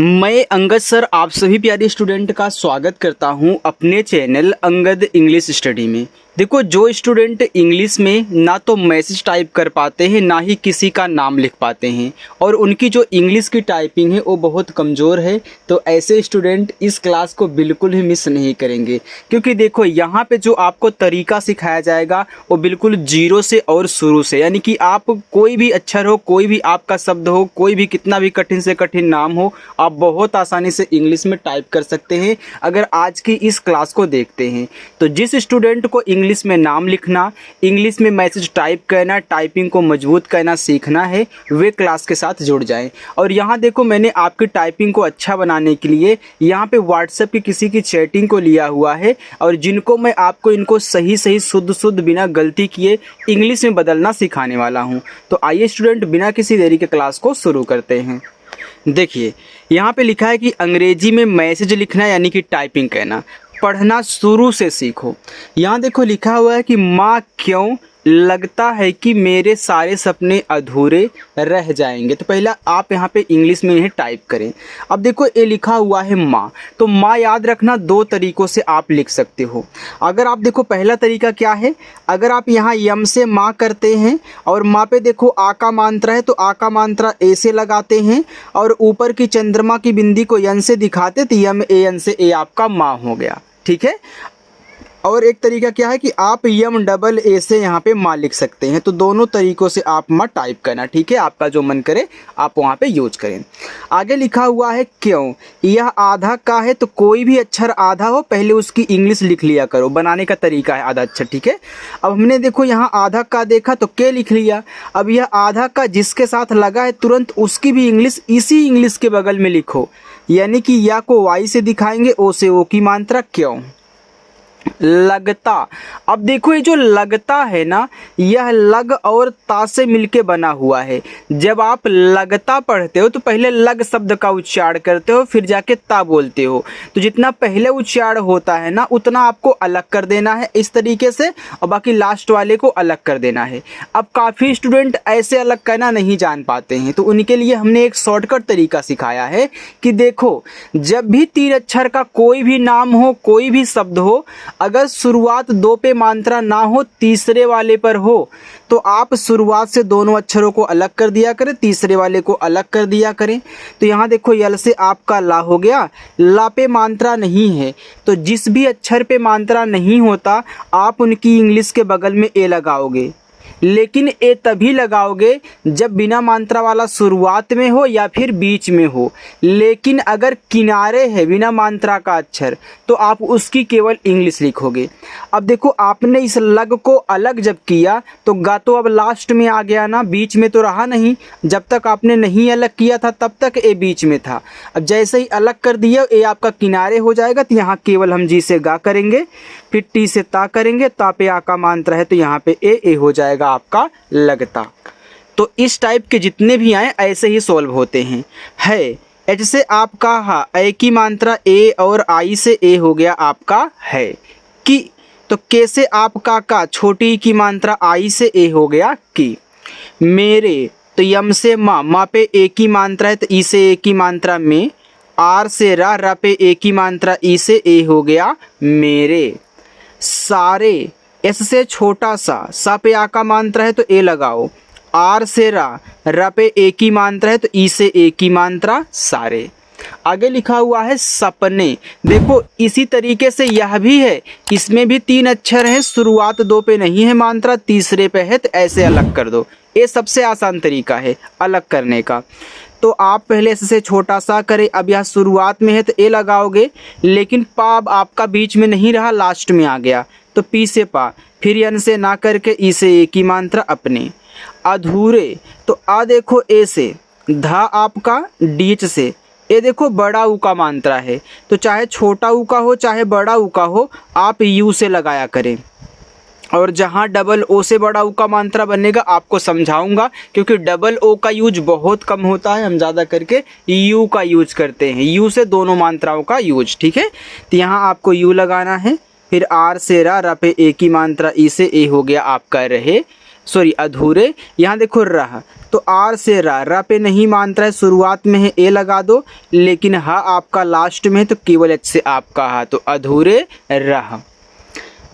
मैं अंगद सर आप सभी प्यारे स्टूडेंट का स्वागत करता हूं अपने चैनल अंगद इंग्लिश स्टडी में। देखो, जो स्टूडेंट इंग्लिश में ना तो मैसेज टाइप कर पाते हैं ना ही किसी का नाम लिख पाते हैं और उनकी जो इंग्लिश की टाइपिंग है वो बहुत कमज़ोर है, तो ऐसे स्टूडेंट इस क्लास को बिल्कुल ही मिस नहीं करेंगे। क्योंकि देखो, यहाँ पे जो आपको तरीका सिखाया जाएगा वो बिल्कुल जीरो से और शुरू से, यानी कि आप कोई भी अक्षर हो, कोई भी आपका शब्द हो, कोई भी कितना भी कठिन से कठिन नाम हो, आप बहुत आसानी से इंग्लिश में टाइप कर सकते हैं अगर आज की इस क्लास को देखते हैं। तो जिस स्टूडेंट को इंग्लिश में नाम लिखना, इंग्लिश में मैसेज टाइप करना, टाइपिंग को मजबूत करना सीखना है, वे क्लास के साथ जुड़ जाएं। और यहाँ देखो, मैंने आपकी टाइपिंग को अच्छा बनाने के लिए यहाँ पे व्हाट्सएप की किसी की चैटिंग को लिया हुआ है और जिनको मैं आपको इनको सही सही शुद्ध बिना गलती किए इंग्लिश में बदलना सिखाने वाला हूँ। तो आइए स्टूडेंट, बिना किसी देरी के क्लास को शुरू करते हैं। देखिए, यहाँ पे लिखा है कि अंग्रेजी में मैसेज लिखना यानी कि टाइपिंग करना, पढ़ना शुरू से सीखो। यहाँ देखो लिखा हुआ है कि माँ क्यों लगता है कि मेरे सारे सपने अधूरे रह जाएंगे। तो पहला आप यहाँ पे इंग्लिश में इन्हें टाइप करें। अब देखो, ये लिखा हुआ है माँ, तो माँ याद रखना दो तरीक़ों से आप लिख सकते हो। अगर आप देखो, पहला तरीका क्या है, अगर आप यहाँ यम से माँ करते हैं और माँ पे देखो आ का मात्रा है तो आ का मात्रा ए से लगाते हैं और ऊपर की चंद्रमा की बिंदी को यन से दिखाते तो यम ए एन से ए आपका माँ हो गया। ठीक है। और एक तरीका क्या है कि आप यम डबल ए से यहाँ पे माँ लिख सकते हैं। तो दोनों तरीकों से आप माँ टाइप करना, ठीक है, आपका जो मन करे आप वहाँ पे यूज करें। आगे लिखा हुआ है क्यों, यह आधा का है तो कोई भी अक्षर आधा हो पहले उसकी इंग्लिश लिख लिया करो। बनाने का तरीका है आधा अक्षर, ठीक है। अब हमने देखो यहाँ आधा का देखा तो के लिख लिया। अब यह आधा का जिसके साथ लगा है तुरंत उसकी भी इंग्लिश इसी इंग्लिश के बगल में लिखो, यानी कि या को वाई से दिखाएंगे, ओ से ओ की मात्रा क्यों लगता। अब देखो, ये जो लगता है ना, यह लग और ता से मिलके बना हुआ है। जब आप लगता पढ़ते हो तो पहले लग शब्द का उच्चारण करते हो, फिर जाके ता बोलते हो। तो जितना पहले उच्चारण होता है ना उतना आपको अलग कर देना है इस तरीके से, और बाकी लास्ट वाले को अलग कर देना है। अब काफ़ी स्टूडेंट ऐसे अलग करना नहीं जान पाते हैं, तो उनके लिए हमने एक शॉर्टकट तरीका सिखाया है कि देखो, जब भी तीन अक्षर का कोई भी नाम हो, कोई भी शब्द हो, अगर शुरुआत दो पे मात्रा ना हो, तीसरे वाले पर हो, तो आप शुरुआत से दोनों अक्षरों को अलग कर दिया करें, तीसरे वाले को अलग कर दिया करें। तो यहाँ देखो, यल से आपका ला हो गया, ला पे मात्रा नहीं है, तो जिस भी अक्षर पे मात्रा नहीं होता आप उनकी इंग्लिश के बगल में ए लगाओगे। लेकिन ए तभी लगाओगे जब बिना मात्रा वाला शुरुआत में हो या फिर बीच में हो। लेकिन अगर किनारे है बिना मात्रा का अक्षर तो आप उसकी केवल इंग्लिश लिखोगे। अब देखो, आपने इस लग को अलग जब किया तो गा तो अब लास्ट में आ गया ना, बीच में तो रहा नहीं। जब तक आपने नहीं अलग किया था तब तक ए बीच में था। अब जैसे ही अलग कर दिया ए आपका किनारे हो जाएगा, तो यहाँ केवल हम जी से गा करेंगे, फिर टी से ता करेंगे, ता पे आ का मात्रा है तो यहाँ पे ए हो जाएगा आपका लगता। तो इस टाइप के जितने भी आए ऐसे ही सॉल्व होते हैं। है एच से आपका हा, ए की मात्रा ए और आई से ए हो गया आपका है। कि तो के से आपका का, छोटी की मात्रा आई से ए हो गया की। मेरे तो यम से माँ, माँ पे ए की मात्रा है तो ई से ए की मात्रा में। आर से रा, रा पे ए की मात्रा ई से ए हो गया मेरे। सारे, एस से छोटा सा, सा पे आ का मात्रा है तो ए लगाओ। आर से रा, रा पे ए की मात्रा है तो ई से ए की मात्रा सारे। आगे लिखा हुआ है सपने। देखो, इसी तरीके से यह भी है, इसमें भी तीन अक्षर हैं, शुरुआत दो पे नहीं है मात्रा, तीसरे पे है, तो ऐसे अलग कर दो। ये सबसे आसान तरीका है अलग करने का। तो आप पहले इससे छोटा सा करें। अब यह शुरुआत में है तो ए लगाओगे, लेकिन पा अब आपका बीच में नहीं रहा, लास्ट में आ गया, तो पी से पा, फिर यन से ना करके ई से ए की मात्रा अपने। अधूरे, तो आ देखो ए से, धा आपका डीच से, ये देखो बड़ा ऊ का मात्रा है, तो चाहे छोटा ऊ का हो चाहे बड़ा ऊ का हो आप यू से लगाया करें। और जहाँ डबल ओ से बड़ा ऊ का मात्रा बनेगा आपको समझाऊंगा, क्योंकि डबल ओ का यूज बहुत कम होता है, हम ज़्यादा करके यू का यूज करते हैं, यू से दोनों मात्राओं का यूज, ठीक है। तो यहाँ आपको यू लगाना है, फिर आर से रा, रा पे ए की मात्रा ई से ए हो गया आपका रहे। सॉरी अधूरे, यहाँ देखो रह, तो आर से रा पे नहीं मात्रा है, शुरुआत में है ए लगा दो, लेकिन हा आपका लास्ट में है तो केवल एच से आपका हा, तो अधूरे रह।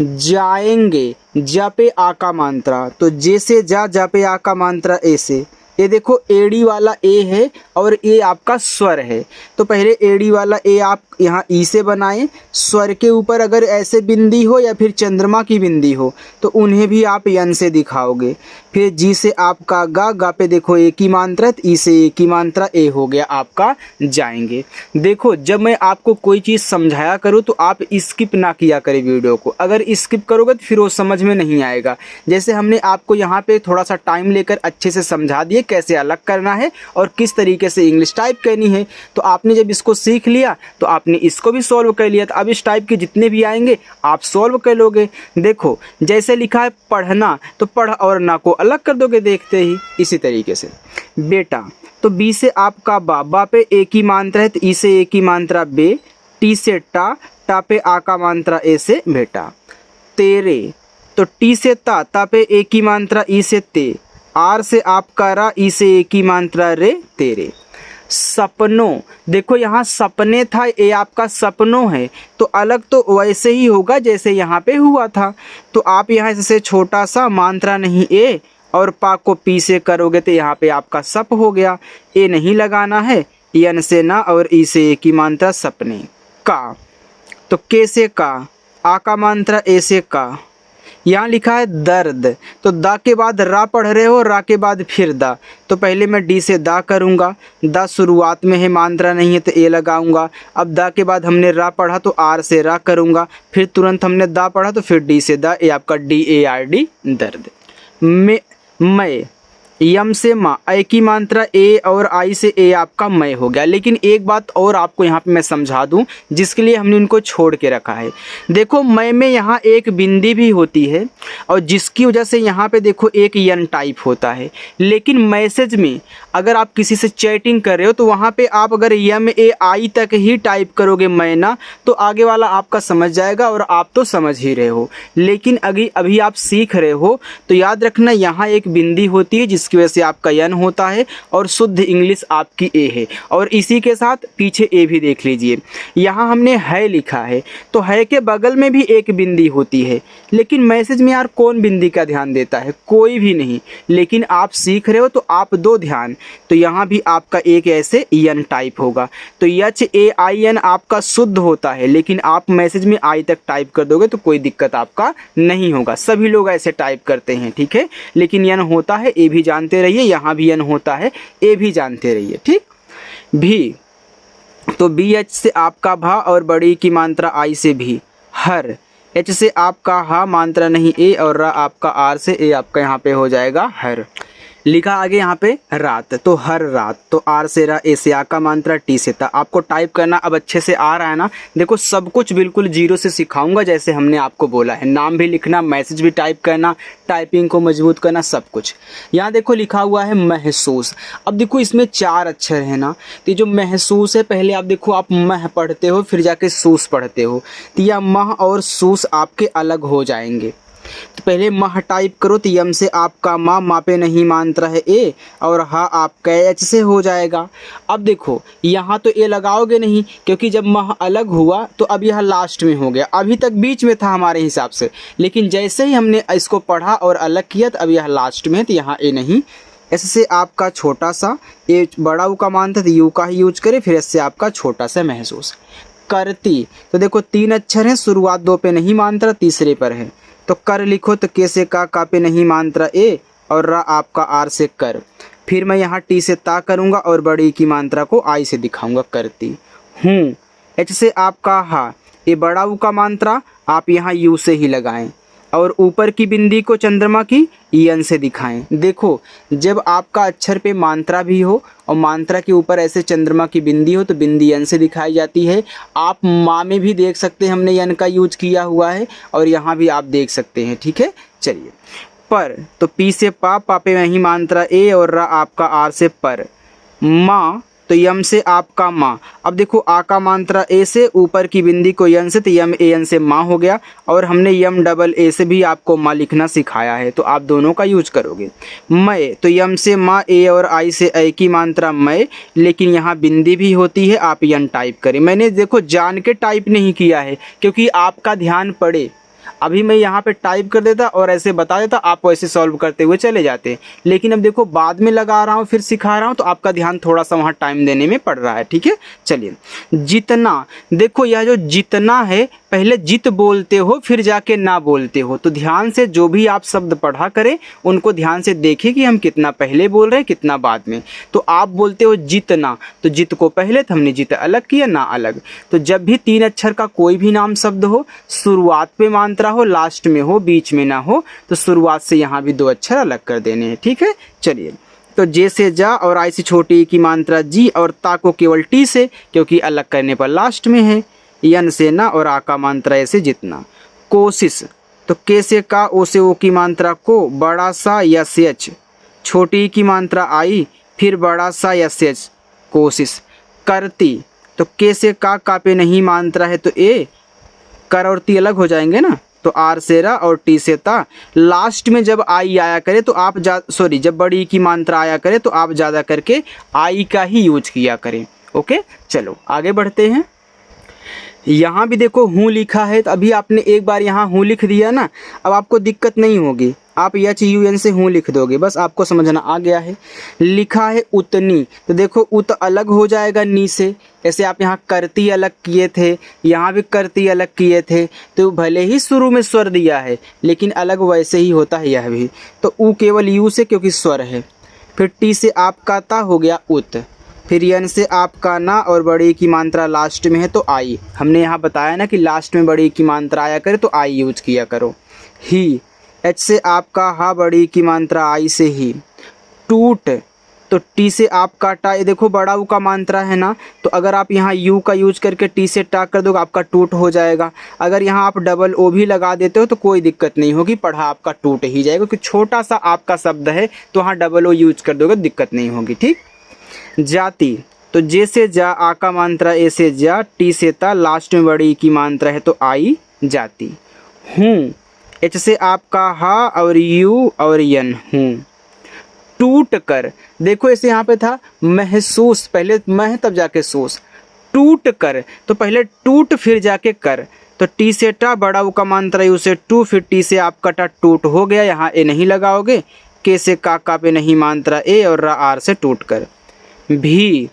जाएंगे, जा पे आ का मात्रा, तो जे से जा पे आ का मात्रा ए से। ये देखो एड़ी वाला ए है और ए आपका स्वर है, तो पहले एड़ी वाला ए आप यहाँ ई से बनाएं। स्वर के ऊपर अगर ऐसे बिंदी हो या फिर चंद्रमा की बिंदी हो तो उन्हें भी आप यन से दिखाओगे। फिर जी से आपका गा पे देखो ए की मात्रा, ई से ए की मात्रा, ए हो गया आपका जाएंगे। देखो जब मैं आपको कोई चीज़ समझाया करूँ तो आप स्किप ना किया करें वीडियो को, अगर स्किप करोगे तो फिर वो समझ में नहीं आएगा। जैसे हमने आपको यहाँ पे थोड़ा सा टाइम लेकर अच्छे से समझा दिए कैसे अलग करना है और किस तरीके से इंग्लिश टाइप करनी है, तो आपने जब इसको सीख लिया तो आपने इसको भी सॉल्व कर लिया, तो अब इस टाइप के जितने भी आएंगे आप सॉल्व कर लोगे। देखो जैसे लिखा है पढ़ना, तो पढ़ और ना को अलग कर दोगे देखते ही। इसी तरीके से बेटा, तो बी से आपका बा पे ए की मात्रा है तो ई से ए की मात्रा बे, टी से टा पे आ का मात्रा ए से बेटा। तेरे, तो टी से ता पे ए की मात्रा ई से ते, आर से आपका रा, ई से ए की मात्रा रे, तेरे। सपनों, देखो यहाँ सपने था, ये आपका सपनों है, तो अलग तो वैसे ही होगा जैसे यहाँ पे हुआ था। तो आप यहाँ से छोटा सा मात्रा नहीं ए और पा को पी से करोगे तो यहाँ पे आपका सप हो गया। ए नहीं लगाना है, यन से ना और ई से ए की मात्रा सपने। का, तो के से का, आ का मात्रा ए से का। यहाँ लिखा है दर्द, तो दा के बाद रा पढ़ रहे हो, रा के बाद फिर दा, तो पहले मैं डी से दा करूँगा। दा शुरुआत में है, मात्रा नहीं है तो ए लगाऊंगा। अब दा के बाद हमने रा पढ़ा तो आर से रा करूँगा, फिर तुरंत हमने दा पढ़ा तो फिर डी से दा, ए आपका DARD दर्द। मैं, यम से माँ, ए की मात्रा ए और आई से ए आपका मैं हो गया। लेकिन एक बात और आपको यहाँ पे मैं समझा दूँ जिसके लिए हमने उनको छोड़ के रखा है। देखो मैं में यहाँ एक बिंदी भी होती है और जिसकी वजह से यहाँ पे देखो एक यन टाइप होता है, लेकिन मैसेज में अगर आप किसी से चैटिंग कर रहे हो तो वहाँ पे आप अगर MAI तक ही टाइप करोगे मैं ना, तो आगे वाला आपका समझ जाएगा और आप तो समझ ही रहे हो। लेकिन अभी आप सीख रहे हो तो याद रखना यहाँ एक बिंदी होती है जिसकी वजह से आपका यन होता है और शुद्ध इंग्लिश आपकी ए है। और इसी के साथ पीछे ए भी देख लीजिए, यहाँ हमने है लिखा है तो है के बगल में भी एक बिंदी होती है, लेकिन मैसेज में यार कौन बिंदी का ध्यान देता है, कोई भी नहीं। लेकिन आप सीख रहे हो तो आप दो ध्यान, तो यहाँ भी आपका एक ऐसे यन टाइप होगा। तो HAIN आपका शुद्ध होता है, लेकिन आप मैसेज में आई तक टाइप कर दोगे तो कोई दिक्कत आपका नहीं होगा। सभी लोग ऐसे टाइप करते हैं, ठीक है। लेकिन यन होता है, ए भी जानते रहिए, यहाँ भी यन होता है, ए भी जानते रहिए, ठीक। भी, तो BH से आपका भा और बड़ी की मात्रा आई से भी। हर, H से आपका हा, मात्रा नहीं ए और रा आपका आर से, ए आपका यहाँ पे हो जाएगा हर। लिखा आगे यहाँ पे रात, तो हर रात, तो आर से रा, ए से आ का मात्रा, टी से ता। आपको टाइप करना अब अच्छे से आ रहा है ना। देखो सब कुछ बिल्कुल जीरो से सिखाऊंगा जैसे हमने आपको बोला है। नाम भी लिखना, मैसेज भी टाइप करना, टाइपिंग को मजबूत करना, सब कुछ। यहाँ देखो लिखा हुआ है महसूस। अब देखो इसमें 4 अक्षर है ना, तो जो महसूस है, पहले आप देखो आप मह पढ़ते हो फिर जाके सूस पढ़ते हो, तो यह मह और सूस आपके अलग हो जाएंगे। तो पहले मह टाइप करो, तो यम से आपका माँ पे नहीं मात्रा है ए और हा आपका एच से हो जाएगा। अब देखो यहाँ तो ए लगाओगे नहीं क्योंकि जब मह अलग हुआ तो अब यह लास्ट में हो गया, अभी तक बीच में था हमारे हिसाब से, लेकिन जैसे ही हमने इसको पढ़ा और अलग किया तो अब यह लास्ट में, तो यहाँ ए नहीं। ऐसे आपका छोटा सा, ए बड़ा यू का मान था तो यू का ही यूज करें, फिर इससे आपका छोटा सा महसूस। करती, तो देखो 3 अक्षर हैं, शुरुआत 2 पे नहीं मात्रा, तीसरे पर है, तो कर लिखो, तो के से का पे नहीं मात्रा ए और रा आपका आर से कर। फिर मैं यहाँ टी से ता करूँगा और बड़ी की मात्रा को आई से दिखाऊंगा, करती हूँ। एच से आपका हा, ये बड़ा यू का मात्रा आप यहाँ यू से ही लगाएं और ऊपर की बिंदी को चंद्रमा की यन से दिखाएं। देखो जब आपका अक्षर पे मात्रा भी हो और मात्रा के ऊपर ऐसे चंद्रमा की बिंदी हो तो बिंदी यन से दिखाई जाती है। आप माँ में भी देख सकते हैं, हमने यन का यूज किया हुआ है और यहाँ भी आप देख सकते हैं, ठीक है। चलिए पर, तो पी से पा पे वही मात्रा ए और रा आपका आर से पर। माँ, तो यम से आपका माँ। अब देखो आ का मात्रा ए से, ऊपर की बिंदी को यन से, तो यम ए एन से माँ हो गया। और हमने यम डबल ए से भी आपको माँ लिखना सिखाया है, तो आप दोनों का यूज करोगे। मैं, तो यम से माँ, ए और आई से ए की मात्रा मैं, लेकिन यहाँ बिंदी भी होती है, आप यन टाइप करें। मैंने देखो जान के टाइप नहीं किया है क्योंकि आपका ध्यान पड़े। अभी मैं यहाँ पे टाइप कर देता और ऐसे बता देता, आप वैसे सॉल्व करते हुए चले जाते। लेकिन अब देखो बाद में लगा रहा हूँ, फिर सिखा रहा हूँ, तो आपका ध्यान थोड़ा सा वहाँ टाइम देने में पड़ रहा है। ठीक है, चलिए। जितना, देखो यह जो जितना है, पहले जित बोलते हो फिर जाके ना बोलते हो, तो ध्यान से जो भी आप शब्द पढ़ा करें उनको ध्यान से देखें कि हम कितना पहले बोल रहे हैं कितना बाद में। तो आप बोलते हो जितना, तो जित को पहले, तो हमने जित अलग किया, ना अलग। तो जब भी 3 अक्षर का कोई भी नाम शब्द हो, शुरुआत पे मात्रा हो, लास्ट में हो, बीच में ना हो, तो शुरुआत से यहाँ भी 2 अक्षर अलग कर देने हैं। ठीक है, चलिए। तो जे से जा और आई से छोटी की मात्रा जी, और ता को केवल टी से क्योंकि अलग करने पर लास्ट में है। यन से ना और आ का मात्रा ऐसे जितना। कोशिश, तो के से का, ओ से ओ की मात्रा को, बड़ा सा या से एच, छोटी की मात्रा आई, फिर बड़ा सा या से एच, कोशिश। करती, तो के से का पे नहीं मात्रा है तो ए, कर और ती अलग हो जाएंगे ना, तो आर से रा और टी से ता। लास्ट में जब आई आया करे तो आप जब बड़ी की मात्रा आया करे तो आप ज़्यादा करके आई का ही यूज किया करें। ओके, चलो आगे बढ़ते हैं। यहाँ भी देखो हूँ लिखा है, तो अभी आपने एक बार यहाँ हूँ लिख दिया ना, अब आपको दिक्कत नहीं होगी, आप एच यू एन से हूँ लिख दोगे, बस आपको समझना आ गया है। लिखा है उतनी, तो देखो उत अलग हो जाएगा नी से, ऐसे आप यहाँ करती अलग किए थे, यहाँ भी करती अलग किए थे, तो भले ही शुरू में स्वर दिया है लेकिन अलग वैसे ही होता है यह भी। तो ऊ केवल यू से क्योंकि स्वर है। फिर टी से आपका ता हो गया उत। फिर यन से आपका ना और बड़ी की मात्रा लास्ट में है तो आई। हमने यहाँ बताया ना कि लास्ट में बड़ी की मात्रा आया करे तो आई यूज किया करो। ही, एच से आपका हा, बड़ी की मात्रा आई से ही। टूट, तो टी से आपका टा, ये देखो बड़ा ऊ का मात्रा है ना, तो अगर आप यहाँ यू का यूज करके टी से टा कर दोगे आपका टूट हो जाएगा। अगर यहाँ आप डबल ओ भी लगा देते हो तो कोई दिक्कत नहीं होगी, पढ़ा आपका टूट ही जाएगा, क्योंकि छोटा सा आपका शब्द है तो वहाँ डबल ओ यूज कर दोगे दिक्कत नहीं होगी। ठीक। जाति, तो जे से जा, आ का मात्रा ए से जा, टी से ता, लास्ट में बड़ी की मात्रा है तो आई, जाती। हूँ, एच से आपका हा और यू और यन, हूँ। टूट कर, देखो ऐसे यहाँ पे था महसूस, पहले मह तब जाके सूस। टूट कर, तो पहले टूट फिर जाके कर, तो टी से टा, बड़ा ऊ का मात्रा यू से टू, फिर टी से आपका टा, टूट हो गया, यहाँ ए नहीं लगाओगे। के से का पे नहीं मात्रा ए, और रा आर से टूट कर। भी,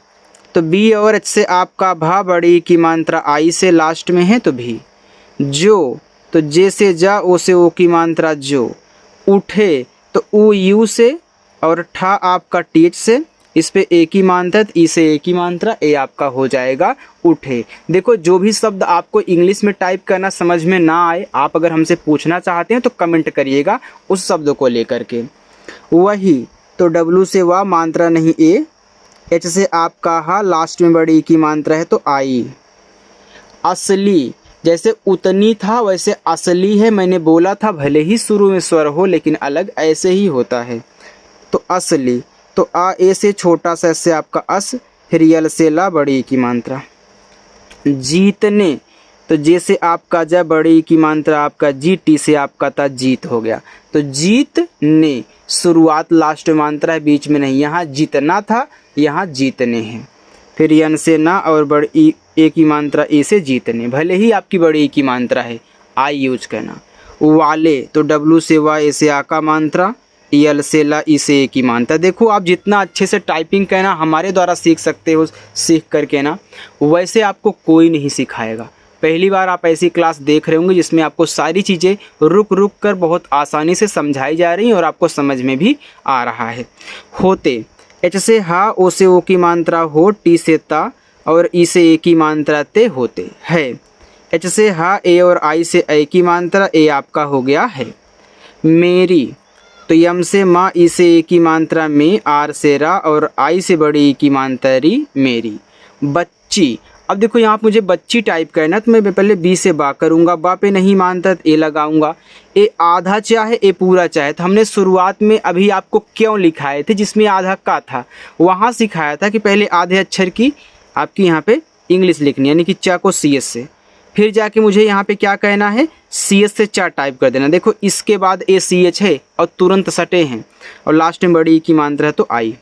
तो बी और एच से आपका भा, बड़ी की मात्रा आई से लास्ट में है तो भी। जो, तो जे से जा, ओ से ओ की मात्रा जो। उठे, तो ऊ यू से और ठा आपका टीच से, इस पे ए की मात्रा, ई से ए की मात्रा, ए आपका हो जाएगा उठे। देखो जो भी शब्द आपको इंग्लिश में टाइप करना समझ में ना आए, आप अगर हमसे पूछना चाहते हैं तो कमेंट करिएगा उस शब्द को लेकर के। वही, तो डब्लू से वाह, मात्रा नहीं ए। एच से आपका हा, लास्ट में बड़ी की मात्रा है तो आई। असली, जैसे उतनी था वैसे असली है, मैंने बोला था भले ही शुरू में स्वर हो लेकिन अलग ऐसे ही होता है। तो असली, तो आ ए से छोटा सा से आपका अस, फिर यल से ला, बड़ी की मात्रा। जीतने, तो जे से आपका जा, बड़ी की मात्रा आपका जी, टी से आपका था, जीत हो गया। तो जीतने, शुरुआत लास्ट में मात्रा है, बीच में नहीं, यहाँ जीतना था यहाँ जीतने हैं। फिर यन से ना और बड़ी ए की मात्रा ए से जीतने, भले ही आपकी बड़ी ए की मात्रा है, आई यूज करना। वाले, तो डब्लू से वा, ए से आ का मात्रा, यल से ला, ई से ए की मात्रा। देखो आप जितना अच्छे से टाइपिंग करना हमारे द्वारा सीख सकते हो, सीख करके ना, वैसे आपको कोई नहीं सिखाएगा। पहली बार आप ऐसी क्लास देख रहे होंगे जिसमें आपको सारी चीज़ें रुक रुक कर बहुत आसानी से समझाई जा रही हैं और आपको समझ में भी आ रहा है। होते, एच से हा, ओ से ओ की मात्रा हो, टी से ता और ई से ए की मात्रा ते, होते है। एच से हा, ए और आई से ए की मात्रा, ए आपका हो गया है। मेरी, तो यम से माँ, ई से ए की मात्रा में, आर से रा और आई से बड़ी की मात्रा री, मेरी। बच्चा, बच्ची। अब देखो यहाँ पे मुझे बच्ची टाइप करना है, तो मैं पहले बी से बा करूँगा, बा पे नहीं मानता तो ए लगाऊंगा। ए आधा चाहे ए पूरा चाहे, तो हमने शुरुआत में अभी आपको क्यों लिखाए थे जिसमें आधा का था, वहाँ सिखाया था कि पहले आधे अक्षर की आपकी यहाँ पे इंग्लिश लिखनी, यानी कि चा को सी एस से, फिर जाके मुझे यहाँ पे क्या कहना है, सी एस से चा टाइप कर देना। देखो इसके बाद ए सी एच है और तुरंत सटे हैं, और लास्ट में बड़ी की मात्रा है तो आई।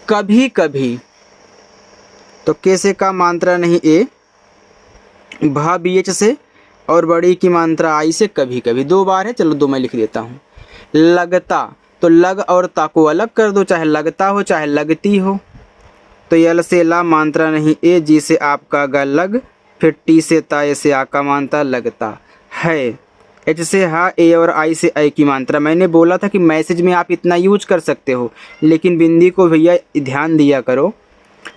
कभी कभी तो कैसे का मात्रा नहीं ए, भा बी एच से और बड़ी की मात्रा आई से, कभी कभी 2 बार है, चलो 2 मैं लिख देता हूँ। लगता तो लग और ता को अलग कर दो, चाहे लगता हो चाहे लगती हो। तो यल से ला मात्रा नहीं ए, जी से आपका गा लग, फिर टी से ता ए से आ का मात्रा लगता है, एच से हा ए और आई से आई की मात्रा। मैंने बोला था कि मैसेज में आप इतना यूज कर सकते हो, लेकिन बिंदी को भैया ध्यान दिया करो।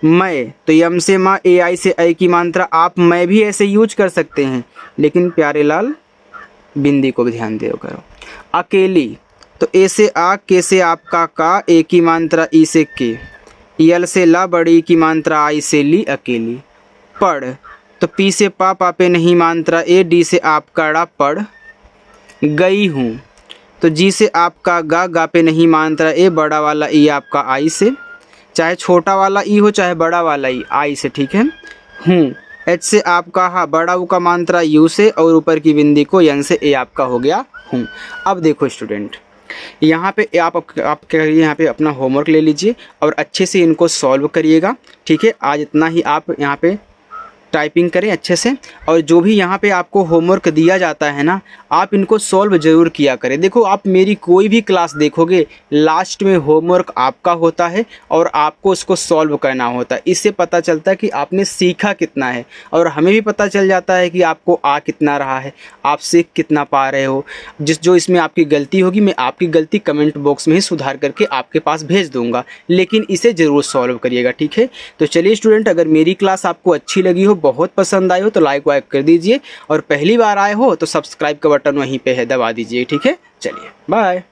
मैं तो यम से माँ ए आई से आई की मात्रा आप मैं भी ऐसे यूज कर सकते हैं, लेकिन प्यारे लाल बिंदी को भी ध्यान दिया करो। अकेली तो ए से आ, के से आपका का, ए की मात्रा ई से के, यल से ला, बड़ी की मात्रा आई से ली, अकेली। पढ़ तो पी से पा, पा पे नहीं मात्रा ए, डी से आपका ड़ा, पढ़ गई हूँ। तो जी से आपका गा, गा पे नहीं मात्रा ए, बड़ा वाला ई आपका आई से, चाहे छोटा वाला ई हो चाहे बड़ा वाला ई, आई से, ठीक है। हूँ एच से आपका हा, बड़ा ऊ का मात्रा यू से, और ऊपर की बिंदी को यन से, ए आपका हो गया हूँ। अब देखो स्टूडेंट, यहाँ पे आप करिए, यहाँ पे अपना होमवर्क ले लीजिए और अच्छे से इनको सॉल्व करिएगा, ठीक है। आज इतना ही आप यहाँ पे टाइपिंग करें अच्छे से, और जो भी यहाँ पे आपको होमवर्क दिया जाता है ना, आप इनको सॉल्व ज़रूर किया करें। देखो आप मेरी कोई भी क्लास देखोगे, लास्ट में होमवर्क आपका होता है और आपको उसको सॉल्व करना होता है। इससे पता चलता है कि आपने सीखा कितना है, और हमें भी पता चल जाता है कि आपको आ कितना रहा है, आप सीख कितना पा रहे हो। जो इसमें आपकी गलती होगी, मैं आपकी गलती कमेंट बॉक्स में ही सुधार करके आपके पास भेज दूँगा, लेकिन इसे ज़रूर सॉल्व करिएगा, ठीक है। तो चलिए स्टूडेंट, अगर मेरी क्लास आपको अच्छी लगी हो, बहुत पसंद आई हो, तो लाइक वाइक कर दीजिए, और पहली बार आए हो तो सब्सक्राइब का बटन वहीं पे है, दबा दीजिए, ठीक है। चलिए बाय।